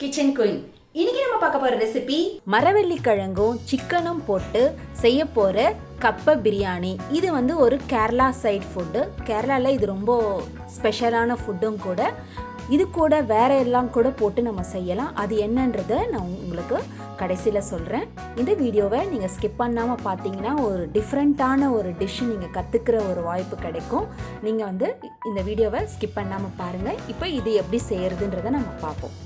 Kitchen queen. இன்னைக்கு நம்ம பார்க்க போற ரெசிபி மரவள்ளி கிழங்கும் சிக்கனும் போட்டு செய்ய போற கப்ப பிரியாணி. இது வந்து ஒரு கேரளா சைட் ஃபுட்டு. கேரளாவில் இது ரொம்ப ஸ்பெஷலான ஃபுட்டும் கூட. இது கூட வேற எல்லாம் கூட போட்டு நம்ம செய்யலாம். அது என்னன்றதை நான் உங்களுக்கு கடைசியில் சொல்கிறேன். இந்த வீடியோவை நீங்கள் ஸ்கிப் பண்ணாமல் பார்த்தீங்கன்னா ஒரு டிஃப்ரெண்ட்டான ஒரு டிஷ்ஷு நீங்கள் கற்றுக்கிற ஒரு வாய்ப்பு கிடைக்கும். நீங்கள் வந்து இந்த வீடியோவை ஸ்கிப் பண்ணாமல் பாருங்கள். இப்போ இது எப்படி செய்கிறதுன்றதை நம்ம பார்ப்போம்.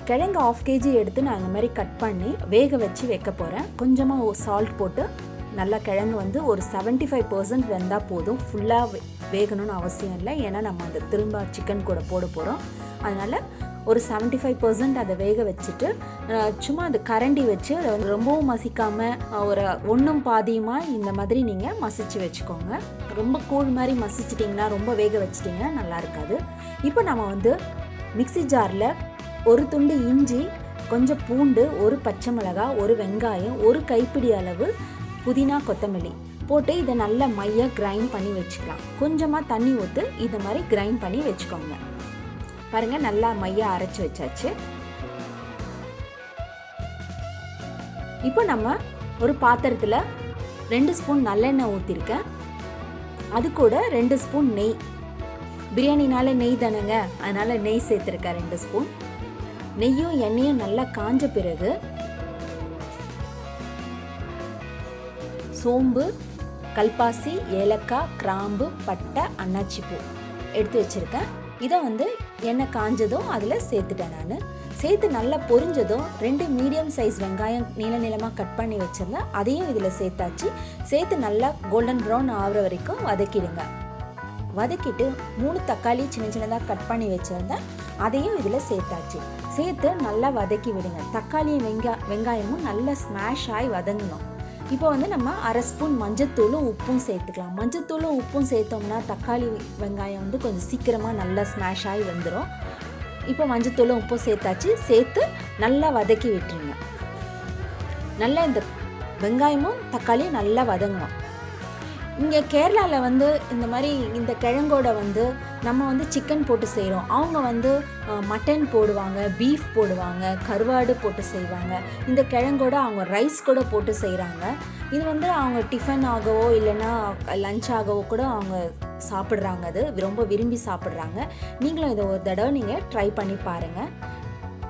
கிழங்கு 1/2 kg எடுத்து நான் இந்த மாதிரி கட் பண்ணி வேக வச்சு வைக்க போகிறேன். கொஞ்சமாக சால்ட் போட்டு நல்லா கிழங்கு வந்து ஒரு 75% வெந்தால் போதும். ஃபுல்லாக வேகணும்னு அவசியம் இல்லை, ஏன்னா நம்ம அந்த திரும்ப சிக்கன் கூட போட போகிறோம். அதனால் ஒரு 75% அதை வேக வச்சுட்டு சும்மா அது கரண்டி வச்சு அதை வந்து ரொம்பவும் மசிக்காமல் ஒரு ஒன்றும் பாதியுமாக இந்த மாதிரி நீங்கள் மசிச்சு வச்சுக்கோங்க. ரொம்ப கூழ் மாதிரி மசிச்சிட்டிங்கன்னா ரொம்ப வேக வச்சிட்டிங்கன்னா நல்லா இருக்காது. இப்போ நம்ம வந்து மிக்ஸி ஜாரில் ஒரு துண்டு இஞ்சி, கொஞ்சம் பூண்டு, ஒரு பச்சை மிளகாய், ஒரு வெங்காயம், ஒரு கைப்பிடி அளவு புதினா, கொத்தமல்லி போட்டு இதை நல்லா மையாக கிரைண்ட் பண்ணி வச்சுக்கலாம். கொஞ்சமாக தண்ணி ஊற்றி இதை மாதிரி கிரைண்ட் பண்ணி வச்சுக்கோங்க. பாருங்கள், நல்லா மையாக அரைச்சி வச்சாச்சு. இப்போ நம்ம ஒரு பாத்திரத்தில் 2 ஸ்பூன் நல்லெண்ணெய் ஊற்றிருக்கேன். அது கூட 2 ஸ்பூன் நெய். பிரியாணினால நெய் தானேங்க, அதனால் நெய் சேர்த்துருக்கேன் 2 ஸ்பூன். நெய்யும் எண்ணெயும் நல்லா காஞ்ச பிறகு சோம்பு, கல்பாசி, ஏலக்காய், கிராம்பு, பட்டை, அன்னாச்சி பூ எடுத்து வச்சுருக்கேன். இதை வந்து எண்ணெய் காஞ்சதும் அதில் சேர்த்துட்டேன். நான் சேர்த்து நல்லா பொரிஞ்சதும் 2 மீடியம் சைஸ் வெங்காயம் நீளமாக கட் பண்ணி வச்சுருந்தேன். அதையும் இதில் சேர்த்தாச்சு. சேர்த்து நல்லா கோல்டன் ப்ரௌன் ஆகிற வரைக்கும் வதக்கிடுங்க. வதக்கிட்டு 3 தக்காளி சின்னதாக கட் பண்ணி வச்சுருந்தேன். அதையும் இதில் சேர்த்தாச்சு. சேர்த்து நல்லா வதக்கி விடுங்க. தக்காளியும் வெங்காயமும் நல்லா ஸ்மாஷ் ஆகி வதங்கணும். இப்போ வந்து நம்ம 1/2 ஸ்பூன் மஞ்சத்தூளும் உப்பும் சேர்த்துக்கலாம். மஞ்சத்தூளும் உப்பும் சேர்த்தோம்னா தக்காளி வெங்காயம் வந்து கொஞ்சம் சீக்கிரமாக நல்லா ஸ்மாஷ் ஆகி வந்துடும். இப்போ மஞ்சத்தூளும் உப்பும் சேர்த்தாச்சு. சேர்த்து நல்லா வதக்கி விட்டுருங்க. நல்லா இந்த வெங்காயமும் தக்காளியும் நல்லா வதங்கணும். இங்கே கேரளாவில் வந்து இந்த மாதிரி இந்த கிழங்கோட வந்து நம்ம வந்து சிக்கன் போட்டு செய்கிறோம். அவங்க வந்து மட்டன் போடுவாங்க, பீஃப் போடுவாங்க, கருவாடு போட்டு செய்வாங்க. இந்த கிழங்கோட அவங்க ரைஸ் கூட போட்டு செய்கிறாங்க. இது வந்து அவங்க டிஃபன் ஆகவோ இல்லைன்னா லஞ்ச் ஆகவோ கூட அவங்க சாப்பிட்றாங்க. அது ரொம்ப விரும்பி சாப்பிட்றாங்க. நீங்களும் இதை ஒரு தடவை நீங்கள் ட்ரை பண்ணி பாருங்கள்.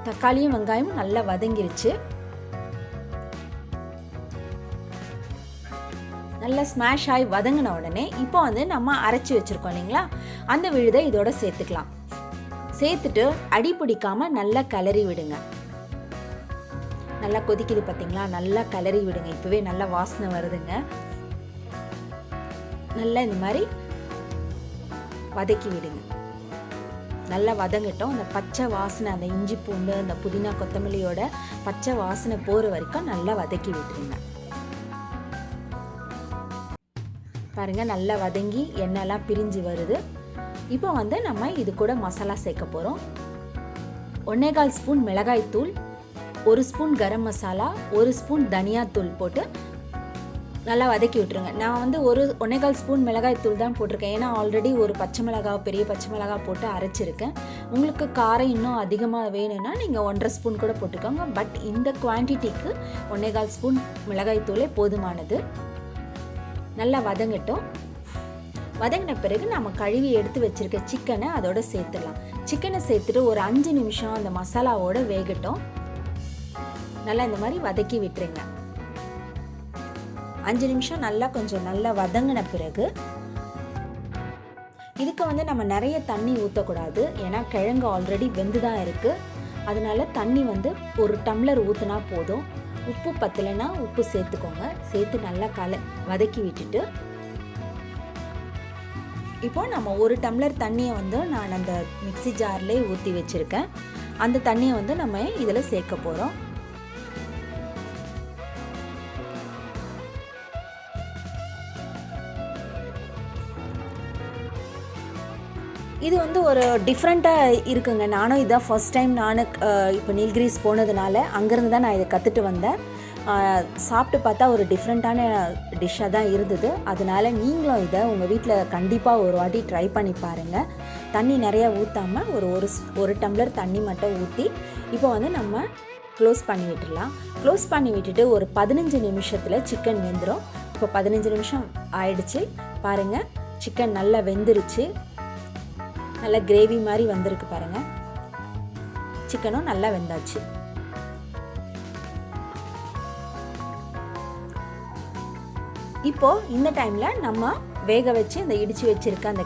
தக்காளியும் வெங்காயமும் நல்லா வதங்கிருச்சு. நல்லா ஸ்மாஷ் ஆகி வதங்கின உடனே இப்போ வந்து நம்ம அரைச்சி வச்சுருக்கோம் இல்லைங்களா, அந்த விழுதை இதோட சேர்த்துக்கலாம். சேர்த்துட்டு அடி பிடிக்காமல் நல்லா கிளறி விடுங்க. நல்லா கொதிக்குது பார்த்தீங்களா, நல்லா கிளறி விடுங்க. இப்போவே நல்லா வாசனை வருதுங்க. நல்லா இந்த மாதிரி வதக்கி விடுங்க. நல்லா வதங்கட்டும். அந்த பச்சை வாசனை, அந்த இஞ்சி பூண்டு, அந்த புதினா கொத்தமல்லியோட பச்சை வாசனை போகிற வரைக்கும் நல்லா வதக்கி விட்டுருங்க. பாருங்கள், நல்லா வதங்கி எண்ணெய்லாம் பிரிஞ்சு வருது. இப்போ வந்து நம்ம இது கூட மசாலா சேர்க்க போகிறோம். 1/4 ஸ்பூன் மிளகாய்த்தூள், 1 ஸ்பூன் கரம் மசாலா, 1 ஸ்பூன் தனியாத்தூள் போட்டு நல்லா வதக்கி விட்டுருங்க. நான் வந்து 1/4 ஸ்பூன் மிளகாய்த்தூள் தான் போட்டிருக்கேன், ஏன்னா ஆல்ரெடி ஒரு பச்சை மிளகாய், பெரிய பச்சை மிளகாய் போட்டு அரைச்சிருக்கேன். உங்களுக்கு காரம் இன்னும் அதிகமாக வேணும்னா நீங்கள் 1/2 ஸ்பூன் கூட போட்டுக்கோங்க. பட் இந்த குவான்டிட்டிக்கு 1/4 ஸ்பூன் மிளகாய்த்தூளே போதுமானது. நல்லா வதங்கட்டும். வதங்கின பிறகு நம்ம கழுவி எடுத்து வச்சுருக்க சிக்கனை அதோட சேர்த்துடலாம். சிக்கனை சேர்த்துட்டு ஒரு 5 நிமிஷம் அந்த மசாலாவோட வேகட்டும். நல்லா இந்த மாதிரி வதக்கி விட்டுருங்க. 5 நிமிஷம் நல்லா கொஞ்சம் நல்லா வதங்கின பிறகு இதுக்கு வந்து நம்ம நிறைய தண்ணி ஊற்றக்கூடாது, ஏன்னா கிழங்கு ஆல்ரெடி வெந்து தான் இருக்குது. அதனால தண்ணி வந்து 1 டம்ளர் ஊற்றினா போதும். உப்பு பத்தலைன்னா உப்பு சேர்த்துக்கோங்க. சேர்த்து நல்லா வதக்கி விட்டுட்டு இப்போ நம்ம 1 டம்ளர் தண்ணியை வந்து நான் அந்த மிக்ஸி ஜார்லேயே ஊற்றி வச்சுருக்கேன். அந்த தண்ணியை வந்து நம்ம இதில் சேர்க்க போகிறோம். இது வந்து ஒரு டிஃப்ரெண்ட்டாக இருக்குங்க. நானும் இதான் ஃபர்ஸ்ட் டைம் இப்போ நீல்கிரிஸ் போனதுனால அங்கேருந்து தான் நான் இதை கற்றுட்டு வந்தேன். சாப்பிட்டு பார்த்தா ஒரு டிஃப்ரெண்ட்டான டிஷ்ஷாக தான் இருந்தது. அதனால் நீங்களும் இதை உங்கள் வீட்டில் கண்டிப்பாக ஒரு வாட்டி ட்ரை பண்ணி பாருங்கள். தண்ணி நிறையா ஊற்றாமல் ஒரு டம்ளர் தண்ணி மட்டும் ஊற்றி இப்போ வந்து நம்ம க்ளோஸ் பண்ணி விட்டுடலாம். க்ளோஸ் பண்ணி விட்டுட்டு ஒரு 15 நிமிஷத்தில் சிக்கன் வெந்துடும். இப்போ 15 நிமிஷம் ஆயிடுச்சு. பாருங்கள், சிக்கன் நல்லா வெந்துருச்சு. நல்லா கிரேவி மாதிரி வந்திருக்கு பாருங்கள். சிக்கனும் நல்லா வெந்தாச்சு. இப்போது இந்த டைமில் நம்ம வேக வச்சு இந்த இடித்து வச்சுருக்க அந்த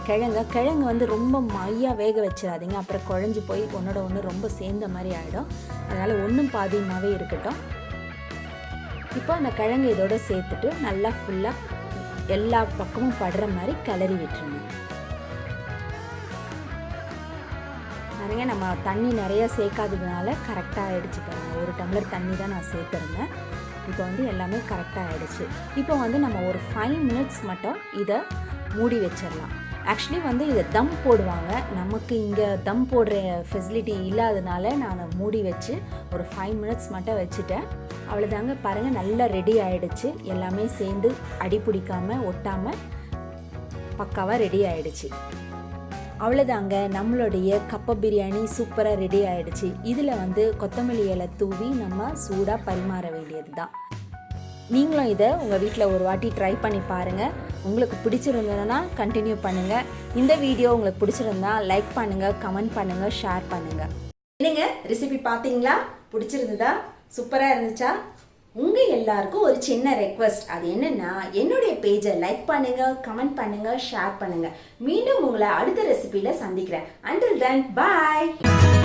கிழங்கு வந்து ரொம்ப மையாக வேக வச்சிடாதீங்க. அப்புறம் குழஞ்சி போய் ஒன்றோட ஒன்று ரொம்ப சேர்ந்த மாதிரி ஆகிடும். அதனால் ஒன்றும் பாதியமாகவே இருக்கட்டும். இப்போ அந்த கிழங்கு இதோடு சேர்த்துட்டு நல்லா ஃபுல்லாக எல்லா பக்கமும் படுற மாதிரி கிளறி விட்டுருங்க. நிறைய நம்ம தண்ணி நிறையா சேர்க்காததுனால கரெக்டாக ஆகிடுச்சு பாருங்கள். ஒரு டம்ளர் தண்ணி தான் நான் சேர்த்துருந்தேன். இப்போ வந்து எல்லாமே கரெக்டாக ஆகிடுச்சு. இப்போ வந்து நம்ம ஒரு 5 மினிட்ஸ் மட்டும் இதை மூடி வச்சிடலாம். ஆக்சுவலி வந்து இதை தம் போடுவாங்க. நமக்கு இங்கே தம் போடுற ஃபெசிலிட்டி இல்லாதனால நான் மூடி வச்சு ஒரு 5 மினிட்ஸ் மட்டும் வச்சுட்டேன். அவ்வளோதாங்க. பாருங்கள், நல்லா ரெடி ஆகிடுச்சு. எல்லாமே சேர்ந்து அடி பிடிக்காமல் ஒட்டாமல் பக்காவாக ரெடி ஆகிடுச்சு. அவ்வளோதாங்க, நம்மளுடைய கப்ப பிரியாணி சூப்பராக ரெடி ஆகிடுச்சு. இதில் வந்து கொத்தமல்லி இலை தூவி நம்ம சூடாக பரிமாற வேண்டியது தான். நீங்களும் இதை உங்கள் வீட்டில் ஒரு வாட்டி ட்ரை பண்ணி பாருங்கள். உங்களுக்கு பிடிச்சிருந்ததுன்னா கண்டினியூ பண்ணுங்கள். இந்த வீடியோ உங்களுக்கு பிடிச்சிருந்தா லைக் பண்ணுங்கள், கமெண்ட் பண்ணுங்கள், ஷேர் பண்ணுங்கள். என்னங்க, ரெசிபி பார்த்தீங்களா? பிடிச்சிருந்ததா? சூப்பராக இருந்துச்சா? உங்கள் எல்லாருக்கும் ஒரு சின்ன ரெக்வஸ்ட். அது என்னென்னா, என்னுடைய பேஜை லைக் பண்ணுங்கள், கமெண்ட் பண்ணுங்கள், ஷேர் பண்ணுங்கள். மீண்டும் உங்களை அடுத்த ரெசிபியில் சந்திக்கிறேன். Until then, bye.